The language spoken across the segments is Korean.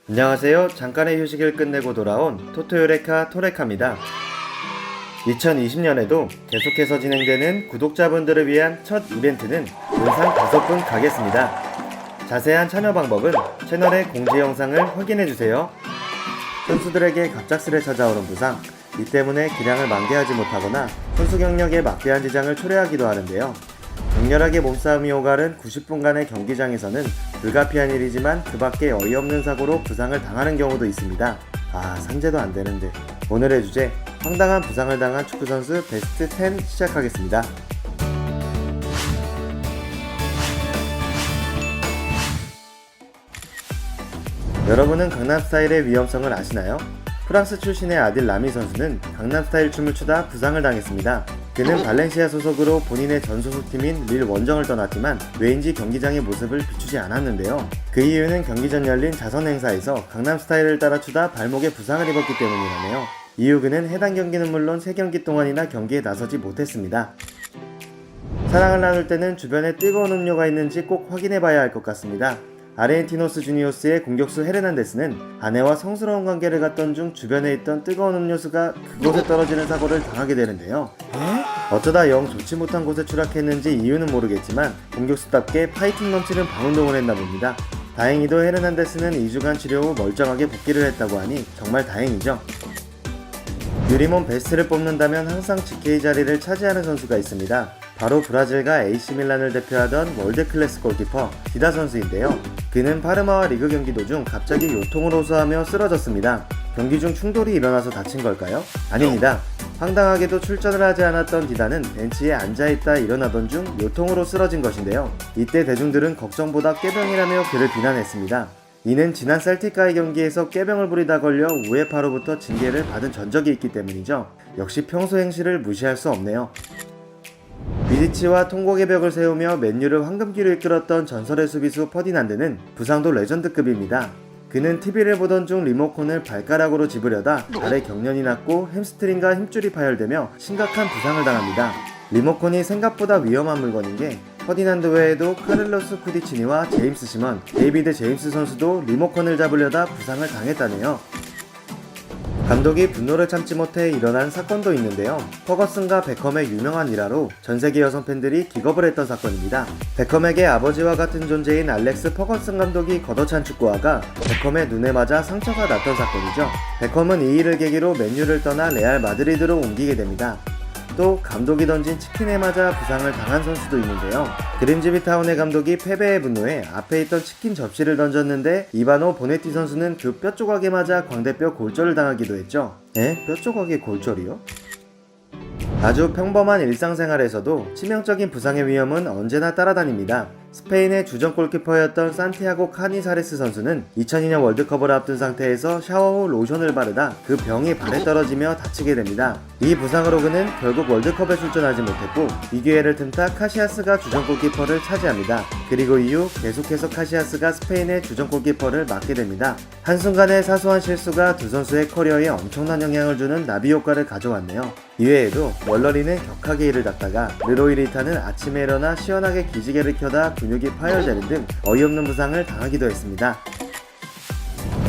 안녕하세요. 잠깐의 휴식을 끝내고 돌아온 토토요레카 토레카입니다. 2020년에도 계속해서 진행되는 구독자분들을 위한 첫 이벤트는 문상 5분 가겠습니다. 자세한 참여 방법은 채널의 공지 영상을 확인해주세요. 선수들에게 갑작스레 찾아오는 부상, 이 때문에 기량을 만개하지 못하거나 선수 경력에 막대한 지장을 초래하기도 하는데요. 격렬하게 몸싸움이 오가는 90분간의 경기장에서는 불가피한 일이지만 그 밖에 어이없는 사고로 부상을 당하는 경우도 있습니다. 상제도 안 되는데. 오늘의 주제, 황당한 부상을 당한 축구선수 베스트 10 시작하겠습니다. 여러분은 강남스타일의 위험성을 아시나요? 프랑스 출신의 아딜 라미 선수는 강남스타일 춤을 추다 부상을 당했습니다. 그는 발렌시아 소속으로 본인의 전 소속팀인 릴 원정을 떠났지만 왜인지 경기장의 모습을 비추지 않았는데요. 그 이유는 경기 전 열린 자선 행사에서 강남스타일을 따라 추다 발목에 부상을 입었기 때문이라네요. 이후 그는 해당 경기는 물론 3경기 동안이나 경기에 나서지 못했습니다. 사랑을 나눌 때는 주변에 뜨거운 음료가 있는지 꼭 확인해봐야 할 것 같습니다. 아르헨티노스 주니오스의 공격수 헤르난데스는 아내와 성스러운 관계를 갖던 중 주변에 있던 뜨거운 음료수가 그곳에 떨어지는 사고를 당하게 되는데요. 어쩌다 영 좋지 못한 곳에 추락했는지 이유는 모르겠지만 공격수답게 파이팅 넘치는 방운동을 했나 봅니다. 다행히도 헤르난데스는 2주간 치료 후 멀쩡하게 복귀를 했다고 하니 정말 다행이죠. 유리몸 베스트를 뽑는다면 항상 GK 자리를 차지하는 선수가 있습니다. 바로 브라질과 AC밀란을 대표하던 월드클래스 골키퍼 디다 선수인데요. 그는 파르마와 리그 경기 도중 갑자기 요통을 호소하며 쓰러졌습니다. 경기 중 충돌이 일어나서 다친 걸까요? 아닙니다. 황당하게도 출전을 하지 않았던 디다는 벤치에 앉아있다 일어나던 중 요통으로 쓰러진 것인데요. 이때 대중들은 걱정보다 꾀병이라며 그를 비난했습니다. 이는 지난 셀틱과의 경기에서 꾀병을 부리다 걸려 우에파로부터 징계를 받은 전적이 있기 때문이죠. 역시 평소 행실을 무시할 수 없네요. 비디치와 통곡의 벽을 세우며 맨유를 황금기로 이끌었던 전설의 수비수 퍼디난드는 부상도 레전드급입니다. 그는 TV를 보던 중 리모컨을 발가락으로 집으려다 발에 경련이 났고 햄스트링과 힘줄이 파열되며 심각한 부상을 당합니다. 리모컨이 생각보다 위험한 물건인 게 퍼디난드 외에도 카를로스 쿠디치니와 제임스 시먼, 데이비드 제임스 선수도 리모컨을 잡으려다 부상을 당했다네요. 감독이 분노를 참지 못해 일어난 사건도 있는데요. 퍼거슨과 베컴의 유명한 일화로 전세계 여성 팬들이 기겁을 했던 사건입니다. 베컴에게 아버지와 같은 존재인 알렉스 퍼거슨 감독이 걷어찬 축구화가 베컴의 눈에 맞아 상처가 났던 사건이죠. 베컴은 이 일을 계기로 맨유를 떠나 레알 마드리드로 옮기게 됩니다. 또 감독이 던진 치킨에 맞아 부상을 당한 선수도 있는데요. 그림즈비 타운의 감독이 패배에 분노해 앞에 있던 치킨 접시를 던졌는데 이바노 보네티 선수는 그 뼈 조각에 맞아 광대뼈 골절을 당하기도 했죠. 뼈 조각에 골절이요? 아주 평범한 일상생활에서도 치명적인 부상의 위험은 언제나 따라다닙니다. 스페인의 주전 골키퍼였던 산티아고 카니사레스 선수는 2002년 월드컵을 앞둔 상태에서 샤워 후 로션을 바르다 그 병이 발에 떨어지며 다치게 됩니다. 이 부상으로 그는 결국 월드컵에 출전하지 못했고 이 기회를 틈타 카시아스가 주전 골키퍼를 차지합니다. 그리고 이후 계속해서 카시아스가 스페인의 주전 골키퍼를 맡게 됩니다. 한순간의 사소한 실수가 두 선수의 커리어에 엄청난 영향을 주는 나비 효과를 가져왔네요. 이외에도 월러리는 격하게 이를 닦다가 르로이 리타는 아침에 일어나 시원하게 기지개를 켜다 근육이 파열되는 등 어이없는 부상을 당하기도 했습니다.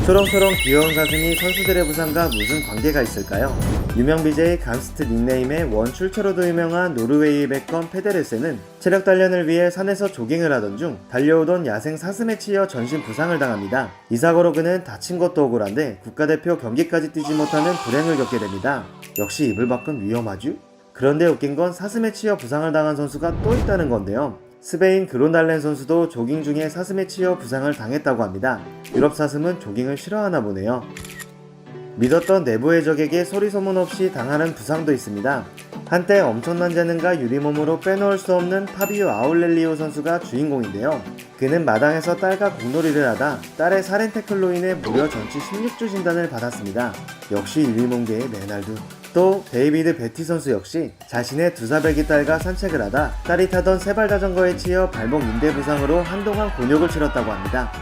초롱초롱 귀여운 가슴이 선수들의 부상과 무슨 관계가 있을까요? 유명 BJ 감스트 닉네임의 원 출처로도 유명한 노르웨이 베컴 페데레세는 체력 단련을 위해 산에서 조깅을 하던 중 달려오던 야생 사슴에 치여 전신 부상을 당합니다. 이 사고로 그는 다친 것도 억울한데 국가대표 경기까지 뛰지 못하는 불행을 겪게 됩니다. 역시 이불 밖은 위험하죠? 그런데 웃긴 건 사슴에 치여 부상을 당한 선수가 또 있다는 건데요. 스페인 그론달렌 선수도 조깅 중에 사슴에 치여 부상을 당했다고 합니다. 유럽 사슴은 조깅을 싫어하나 보네요. 믿었던 내부의 적에게 소리소문 없이 당하는 부상도 있습니다. 한때 엄청난 재능과 유리몸으로 빼놓을 수 없는 파비오 아울렐리오 선수가 주인공인데요. 그는 마당에서 딸과 공놀이를 하다 딸의 살인 태클로 인해 무려 전치 16주 진단을 받았습니다. 역시 유리몸계의 메날두. 또 데이비드 베티 선수 역시 자신의 2살배기 딸과 산책을 하다 딸이 타던 세발 자전거에 치여 발목 인대 부상으로 한동안 곤욕을 치렀다고 합니다.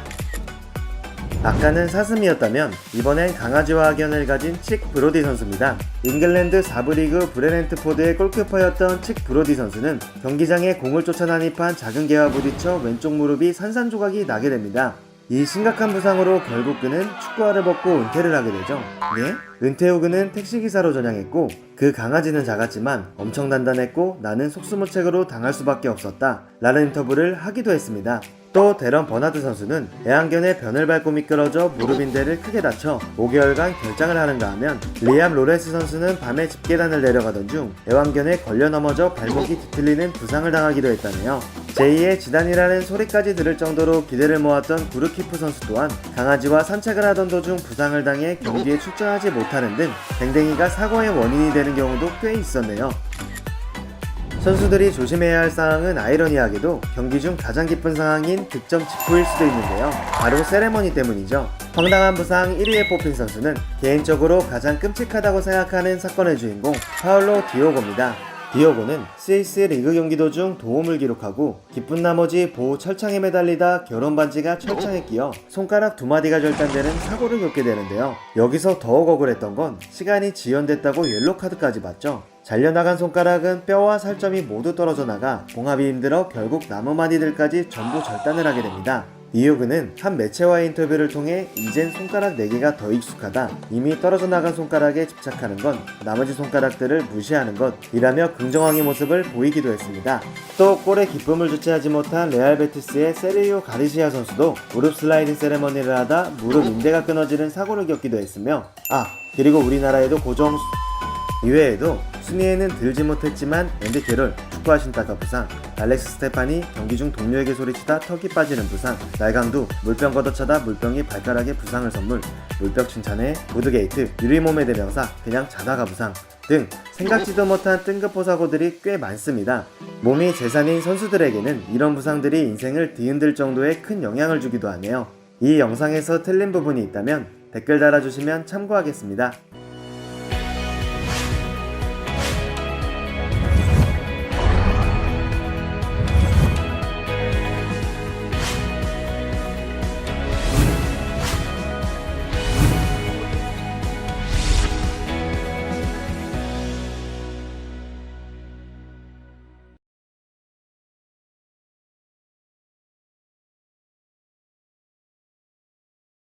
아까는 사슴이었다면 이번엔 강아지와 악연을 가진 칙 브로디 선수입니다. 잉글랜드 4부 리그 브레넨트포드의 골키퍼였던 칙 브로디 선수는 경기장에 공을 쫓아 난입한 작은 개와 부딪혀 왼쪽 무릎이 산산조각이 나게 됩니다. 이 심각한 부상으로 결국 그는 축구화를 벗고 은퇴를 하게 되죠. 예? 은퇴 후 그는 택시기사로 전향했고 그 강아지는 작았지만 엄청 단단했고 나는 속수무책으로 당할 수밖에 없었다 라는 인터뷰를 하기도 했습니다. 또 데런 버나드 선수는 애완견의 변을 밟고 미끄러져 무릎 인대를 크게 다쳐 5개월간 결장을 하는가 하면 리암 로렌스 선수는 밤에 집계단을 내려가던 중 애완견에 걸려 넘어져 발목이 뒤틀리는 부상을 당하기도 했다네요. 제2의 지단이라는 소리까지 들을 정도로 기대를 모았던 구르키프 선수 또한 강아지와 산책을 하던 도중 부상을 당해 경기에 출전하지 못하는 등 댕댕이가 사고의 원인이 되는 경우도 꽤 있었네요. 선수들이 조심해야 할 상황은 아이러니하게도 경기 중 가장 기쁜 상황인 득점 직후일 수도 있는데요. 바로 세레머니 때문이죠. 황당한 부상 1위에 뽑힌 선수는 개인적으로 가장 끔찍하다고 생각하는 사건의 주인공 파울로 디오고입니다. 디오고는 스위스 리그 경기 도중 도움을 기록하고 기쁜 나머지 보호 철창에 매달리다 결혼 반지가 철창에 끼어 손가락 2마디가 절단되는 사고를 겪게 되는데요. 여기서 더욱 억울했던 건 시간이 지연됐다고 옐로카드까지 받죠. 잘려나간 손가락은 뼈와 살점이 모두 떨어져 나가 봉합이 힘들어 결국 나무마디들까지 전부 절단을 하게 됩니다. 이유그는 한 매체와의 인터뷰를 통해 이젠 손가락 4개가 더 익숙하다. 이미 떨어져 나간 손가락에 집착하는 건 나머지 손가락들을 무시하는 것이라며 긍정왕의 모습을 보이기도 했습니다. 또 골에 기쁨을 주체하지 못한 레알 베티스의 세르히오 가르시아 선수도 무릎 슬라이딩 세레머니를 하다 무릎 인대가 끊어지는 사고를 겪기도 했으며 그리고 우리나라에도 고정 이외에도 순위에는 들지 못했지만 앤디 캐롤 축구화 신다가 부상, 알렉스 스테파니 경기 중 동료에게 소리치다 턱이 빠지는 부상, 날강두 물병 걷어차다 물병이 발가락에 부상을 선물, 물병 칭찬에 보드게이트, 유리몸의 대명사 그냥 자다가 부상 등 생각지도 못한 뜬금포 사고들이 꽤 많습니다. 몸이 재산인 선수들에게는 이런 부상들이 인생을 뒤흔들 정도의 큰 영향을 주기도 하네요. 이 영상에서 틀린 부분이 있다면 댓글 달아주시면 참고하겠습니다.